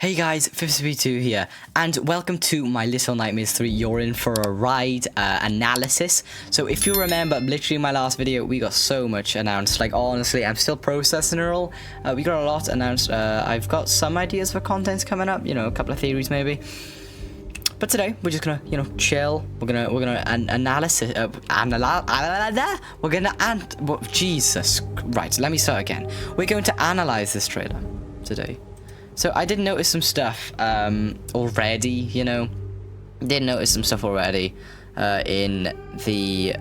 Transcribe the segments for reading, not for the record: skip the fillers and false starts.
Hey guys, 50B2 here, and welcome to my Little Nightmares 3 You're In For A Ride analysis. So if you remember, literally in my last video, we got so much announced. Like, honestly, I'm still processing it all. We got a lot announced. I've got some ideas for contents coming up, you know, a couple of theories maybe. But today, we're just gonna, you know, chill. We're gonna analysis, Jesus, right, let me start again. We're going to analyze this trailer today. So I did notice some stuff already, you know. Did notice some stuff already in the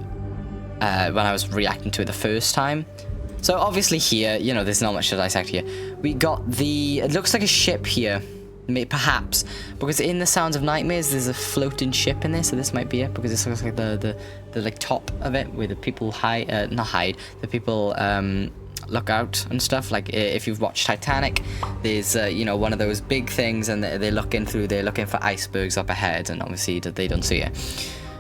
when I was reacting to it the first time. So obviously here, you know, there's not much to dissect here. We got it looks like a ship here, perhaps, because in the Sounds of Nightmares there's a floating ship in there, so this might be it, because this looks like the like top of it where the people the people look out and stuff. Like if you've watched Titanic, there's you know, one of those big things, and they're looking for icebergs up ahead, and obviously they don't see it.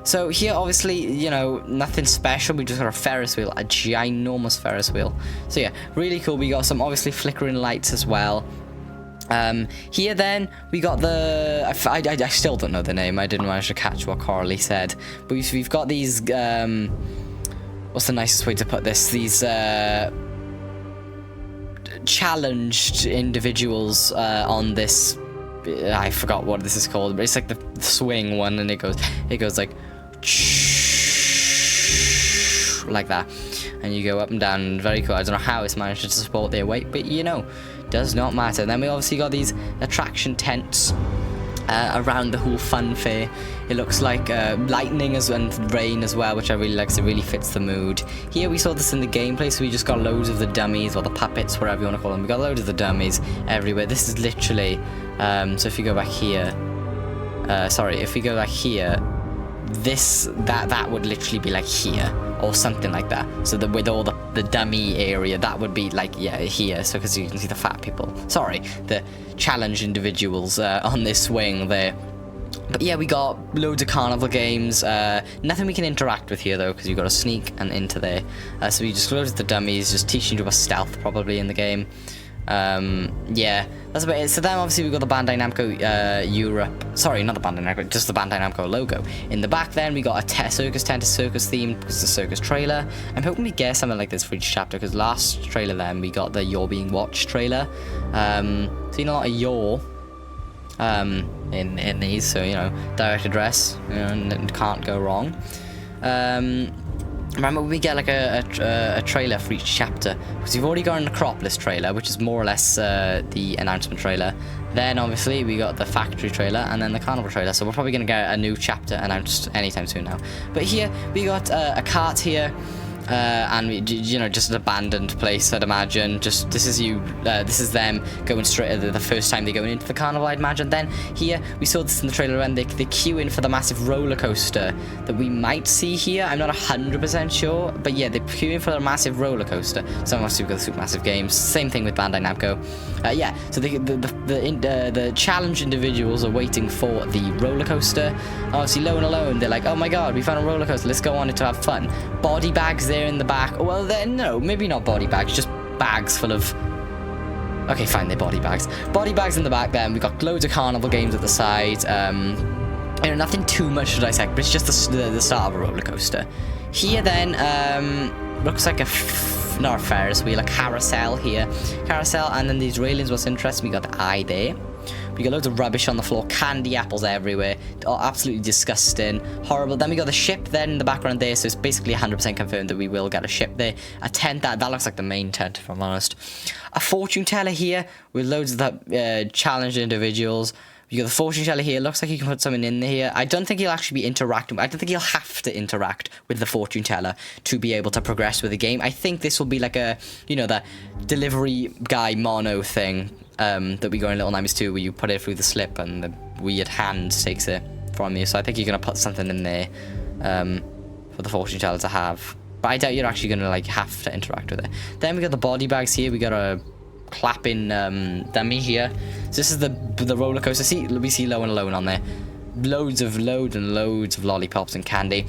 So here, obviously, you know, nothing special. We just got a Ferris wheel, a ginormous Ferris wheel. So yeah, really cool. We got some obviously flickering lights as well. Here then we got I still don't know the name. I didn't manage to catch what Carly said, but we've got these what's the nicest way to put this, these challenged individuals on this, I forgot what this is called, but it's like the swing one, and it goes like like that, and you go up and down. Very cool. I don't know how it's managed to support their weight, but you know, does not matter. And then we obviously got these attraction tents around the whole fun fair. It looks like lightning and rain as well, which I really like, so it really fits the mood. Here we saw this in the gameplay, so we just got loads of the dummies, or the puppets, whatever you want to call them. We got loads of the dummies everywhere. This is literally so if you go back here, if we go back here, that would literally be like here, or something like that. So that with all the dummy area, that would be like, yeah, here. So because you can see the fat people, the challenge individuals on this swing there. But yeah, we got loads of carnival games. Nothing we can interact with here though, because you've got to sneak and into there. So we just loads of the dummies, just teaching you about stealth probably in the game. Yeah, that's about it. So then obviously we've got the Bandai Namco Europe, sorry, not the Bandai Namco, just the Bandai Namco logo. In the back then we got a circus tent, a circus theme, because it's a circus trailer. I'm hoping we get something like this for each chapter, because last trailer then we got the You're Being Watched trailer. Seen a lot of You're in these, so you know, direct address, you know, and can't go wrong. Remember, we get like a trailer for each chapter, because we've already got an Acropolis trailer, which is more or less the announcement trailer. Then obviously we got the factory trailer, and then the carnival trailer. So we're probably gonna get a new chapter announced anytime soon now. But here we got a cart here. And we, you know, just an abandoned place, I'd imagine. Just this is them going straight the first time they're going into the carnival, I'd imagine. Then here we saw this in the trailer, and they're queuing for the massive roller coaster that we might see here. I'm not 100% sure, but yeah, they're queuing for the massive roller coaster. So must have got the Supermassive games. Same thing with Bandai Namco. Yeah, so the challenge individuals are waiting for the roller coaster. Obviously, low and alone, they're like, oh my god, we found a roller coaster, let's go on it to have fun. Body bags there in the back. Well, then no, maybe not body bags, just bags full of, okay, fine, they're body bags. Body bags in the back. Then we got loads of carnival games at the side. You know, nothing too much to dissect, but it's just the start of a roller coaster. Here then looks like not a Ferris wheel, a carousel here. Carousel, and then these railings. What's interesting, we got the eye there. We got loads of rubbish on the floor, candy apples everywhere. Oh, absolutely disgusting, horrible. Then we got the ship then in the background there, so it's basically 100% confirmed that we will get a ship there. A tent, that looks like the main tent, if I'm honest. A fortune teller here with loads of the challenged individuals. You got the fortune teller here. Looks like you can put something in here. I don't think he'll actually be interacting. I don't think he'll have to interact with the fortune teller to be able to progress with the game. I think this will be like a, you know, the delivery guy mono thing that we got in Little Nightmares 2, where you put it through the slip and the weird hand takes it from you. So I think you're gonna put something in there for the fortune teller to have. But I doubt you're actually gonna like have to interact with it. Then we got the body bags here. We got a clapping dummy here. So this is the roller coaster. We see low and alone on there. Loads and loads of lollipops and candy.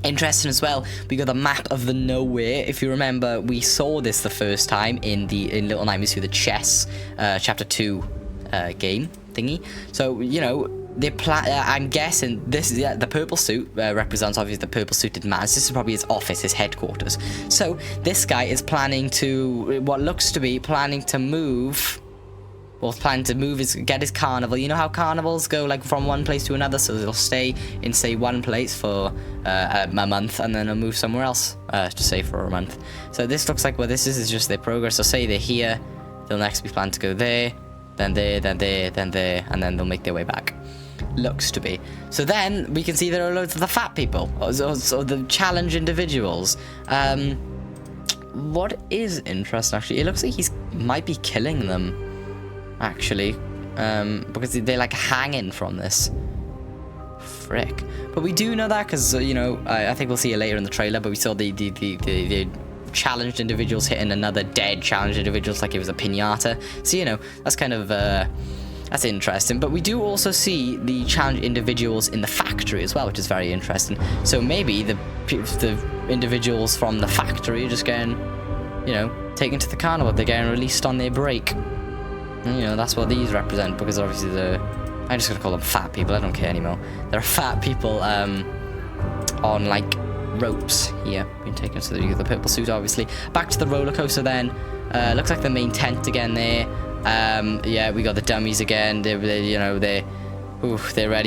Interesting as well, we got the map of the nowhere. If you remember, we saw this the first time in Little Nightmares 2, the chess chapter 2 game thingy. So, you know, I'm guessing this, the purple suit represents obviously the purple suited man. This is probably his office, his headquarters. So this guy is planning to, what looks to be planning to move, or planning to move get his carnival. You know how carnivals go like from one place to another, so they'll stay in say one place for a month and then they'll move somewhere else to say for a month. So this looks like what this is just their progress. So say they're here, they'll next be planned to go there, then there, then there, then there, and then they'll make their way back. Looks to be. So then we can see there are loads of the fat people, or the challenge individuals. What is interesting actually, it looks like he's might be killing them actually, because they're like hanging from this. Frick. But we do know that because you know, I think we'll see it later in the trailer, but we saw the challenged individuals hitting another dead challenged individuals like it was a piñata. So you know, that's kind of that's interesting. But we do also see the challenged individuals in the factory as well, which is very interesting. So maybe the individuals from the factory are just getting, you know, taken to the carnival. They're getting released on their break. And, you know, that's what these represent, because obviously I'm just gonna call them fat people. I don't care anymore. There are fat people on like ropes here, being taken to the purple suit. Obviously, back to the roller coaster. Then looks like the main tent again there. Yeah, we got the dummies again. They're ready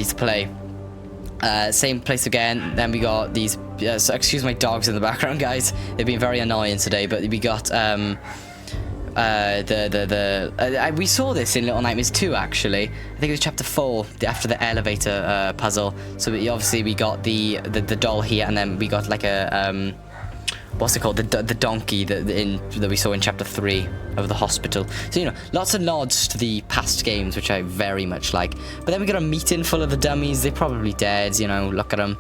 to play. Same place again. Then we got these. So excuse my dogs in the background, guys. They've been very annoying today. But we got we saw this in Little Nightmares 2 actually. I think it was chapter 4 after the elevator puzzle. So obviously we got the doll here, and then we got like a what's it called, the donkey that we saw in chapter 3 of the hospital. So you know, lots of nods to the past games, which I very much like. But then we got a meeting full of the dummies. They're probably dead, you know, look at them.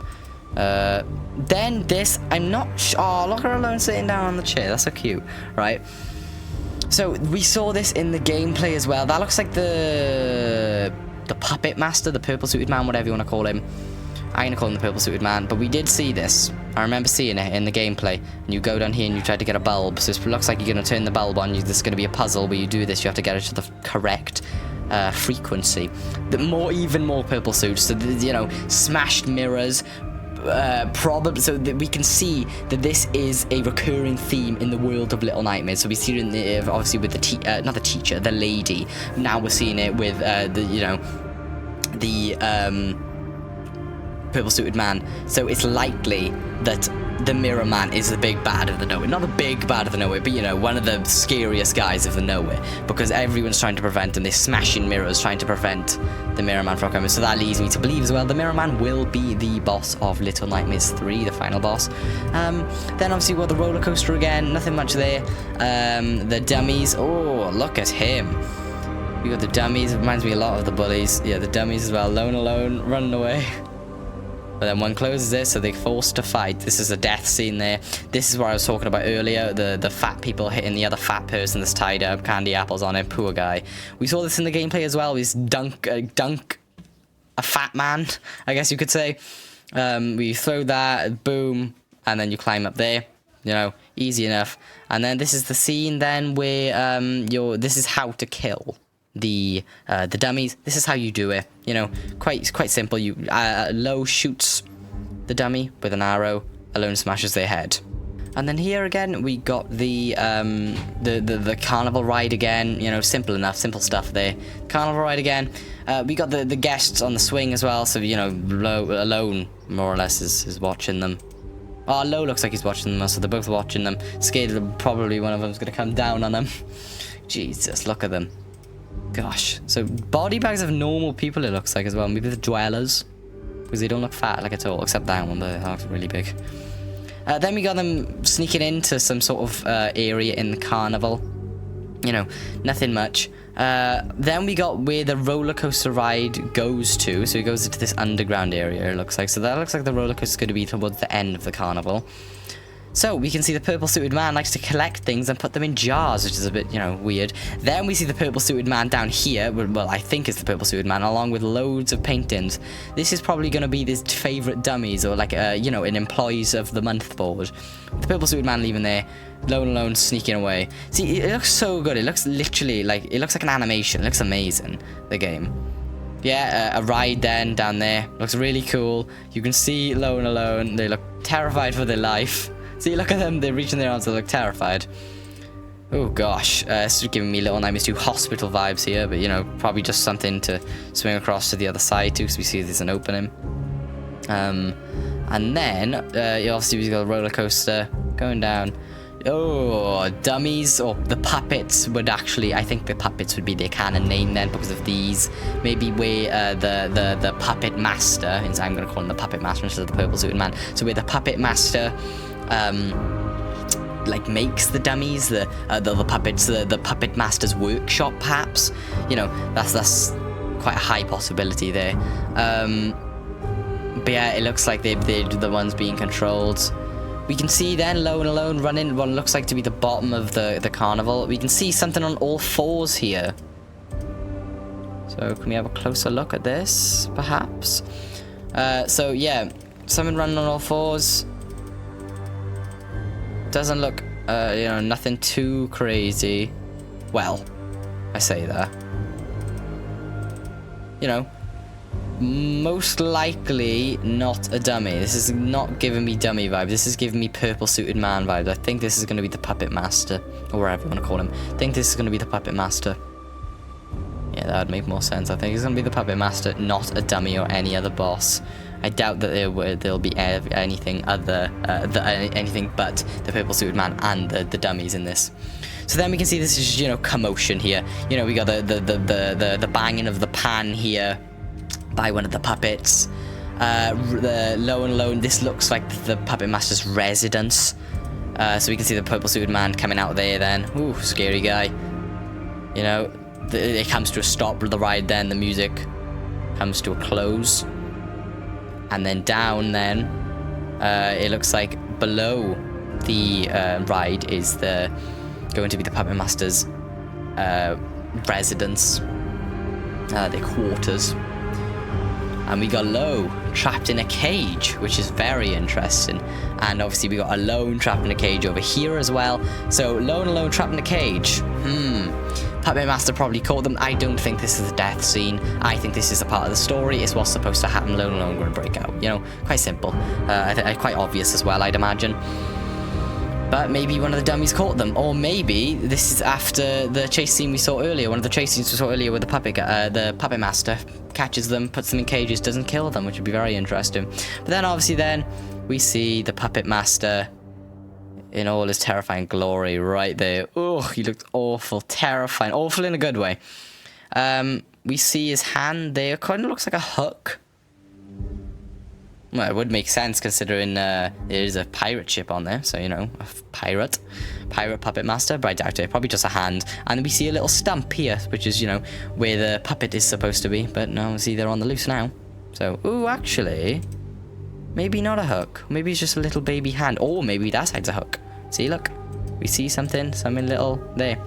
Then this, I'm not sure. Oh, look at her alone sitting down on the chair. That's so cute, right? So we saw this in the gameplay as well. That looks like the puppet master, the purple suited man, whatever you want to call him. I'm gonna call him the purple suited man. But we did see this. I remember seeing it in the gameplay. And you go down here and you try to get a bulb. So it looks like you're gonna turn the bulb on. There's gonna be a puzzle where you do this. You have to get it to the correct frequency. Even more purple suits. So you know, smashed mirrors. Probably so that we can see that this is a recurring theme in the world of Little Nightmares. So we see it in the, obviously with the not the teacher, the lady. Now we're seeing it with the purple suited man. So it's likely that the mirror man is the big bad of the nowhere. Not the big bad of the nowhere, but you know, one of the scariest guys of the nowhere, because everyone's trying to prevent him. They're smashing mirrors trying to prevent the mirror man from coming. So that leads me to believe as well the mirror man will be the boss of Little Nightmares 3, the final boss. Then obviously we got the roller coaster again, nothing much there. The dummies, oh look at him. We got the dummies, it reminds me a lot of the bullies. Yeah, the dummies as well, alone, running away. But then one closes it, so they're forced to fight. This is a death scene there. This is what I was talking about earlier, the fat people hitting the other fat person that's tied up, candy apples on him, poor guy. We saw this in the gameplay as well. We dunk a fat man, I guess you could say. We throw that, boom, and then you climb up there. You know, easy enough. And then this is the scene then where this is how to kill the dummies. This is how you do it, you know, quite simple. You Low shoots the dummy with an arrow, Alone smashes their head. And then here again we got the carnival ride again, you know, simple enough, simple stuff there. Carnival ride again. We got the guests on the swing as well, so you know, Alone more or less is watching them. Oh, Low looks like he's watching them, so they're both watching them, scared that probably one of them's gonna come down on them. Jesus, look at them. Gosh, so body bags of normal people it looks like as well. Maybe the dwellers, because they don't look fat like at all, except that one, but they look really big. Then we got them sneaking into some sort of area in the carnival. You know, nothing much. Then we got where the roller coaster ride goes to. So it goes into this underground area, it looks like. So that looks like the roller coaster is going to be towards the end of the carnival. So we can see the purple suited man likes to collect things and put them in jars, which is a bit, weird. Then we see the purple suited man down here. Well, I think it's the purple suited man, along with loads of paintings. This is probably going to be his favorite dummies, or like, an employees of the month board. The purple suited man leaving there, alone, sneaking away. See, it looks so good. It looks literally like, it looks like an animation. It looks amazing, the game. Yeah, a ride then down there. Looks really cool. You can see alone. They look terrified for their life. See, look at them. They're reaching their arms. They look terrified. Oh, gosh. This is giving me Little Nightmares 2 hospital vibes here. But, probably just something to swing across to the other side, too. Because we see there's an opening. And then, obviously, we've got a roller coaster going down. Oh, dummies. Or the puppets would actually... I think the puppets would be their canon name then. Because of these. Maybe where the puppet master... I'm going to call him the puppet master instead of the purple suited man. So where the puppet master... like makes the dummies, the puppets, the puppet master's workshop, perhaps. That's quite a high possibility there. But yeah, it looks like they're the ones being controlled. We can see then alone running what looks like to be the bottom of the carnival. We can see something on all fours here. So can we have a closer look at this, perhaps? So yeah, something running on all fours. Doesn't look, nothing too crazy. Well, I say that. Most likely not a dummy. This is not giving me dummy vibes. This is giving me purple suited man vibes. I think this is going to be the puppet master, or whatever you want to call him. I think this is going to be the puppet master. Yeah, that would make more sense. I think it's going to be the puppet master, not a dummy or any other boss. I doubt that there'll be anything anything but the purple suited man and the dummies in this. So then we can see this is commotion here. We got the banging of the pan here by one of the puppets. The alone. This looks like the puppet master's residence. So we can see the purple suited man coming out there. Then, ooh, scary guy. It comes to a stop with the ride. Then the music comes to a close. And then down then, it looks like below the ride is going to be the puppet master's residence, their quarters. And we got Low trapped in a cage, which is very interesting. And obviously we got Alone trapped in a cage over here as well. So Alone trapped in a cage. Puppet Master probably caught them. I don't think this is a death scene. I think this is a part of the story. It's what's supposed to happen. Alone going to break out. Quite simple. Quite obvious as well, I'd imagine. But maybe one of the dummies caught them. Or maybe this is after the chase scene we saw earlier. One of the chase scenes we saw earlier with the puppet master catches them, puts them in cages, doesn't kill them, which would be very interesting. But then obviously we see the puppet master in all his terrifying glory right there. Oh, he looked awful, terrifying, awful in a good way. We see his hand there. Kind of looks like a hook. Well, it would make sense considering there is a pirate ship on there. So, a pirate puppet master, but I doubt it. Probably just a hand. And then we see a little stump here, which is, where the puppet is supposed to be. But no, see, they're on the loose now. So, ooh, actually, maybe not a hook. Maybe it's just a little baby hand. Or maybe that side's a hook. See, look. We see something little there.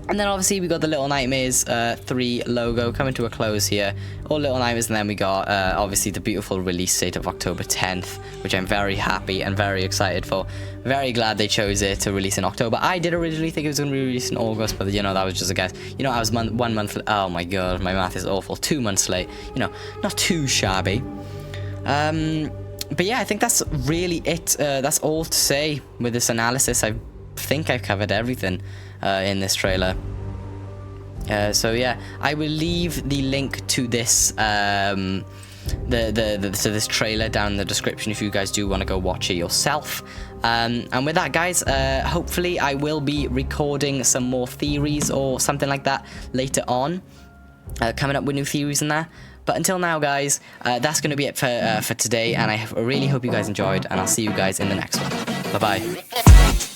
And then obviously we got the Little Nightmares 3 logo coming to a close here. All Little Nightmares, and then we got obviously the beautiful release date of October 10th, which I'm very happy and very excited for. Very glad they chose it to release in October. I did originally think it was going to be released in August, but that was just a guess. I was 1 month. Oh my god, my math is awful. 2 months late. Not too shabby. But yeah, I think that's really it. That's all to say with this analysis. I think I've covered everything in this trailer. So yeah, I will leave the link to this to this trailer down in the description if you guys do want to go watch it yourself. And with that, guys, hopefully I will be recording some more theories or something like that later on, coming up with new theories and that. But until now, guys, that's going to be it for today, and I really hope you guys enjoyed, and I'll see you guys in the next one. Bye-bye.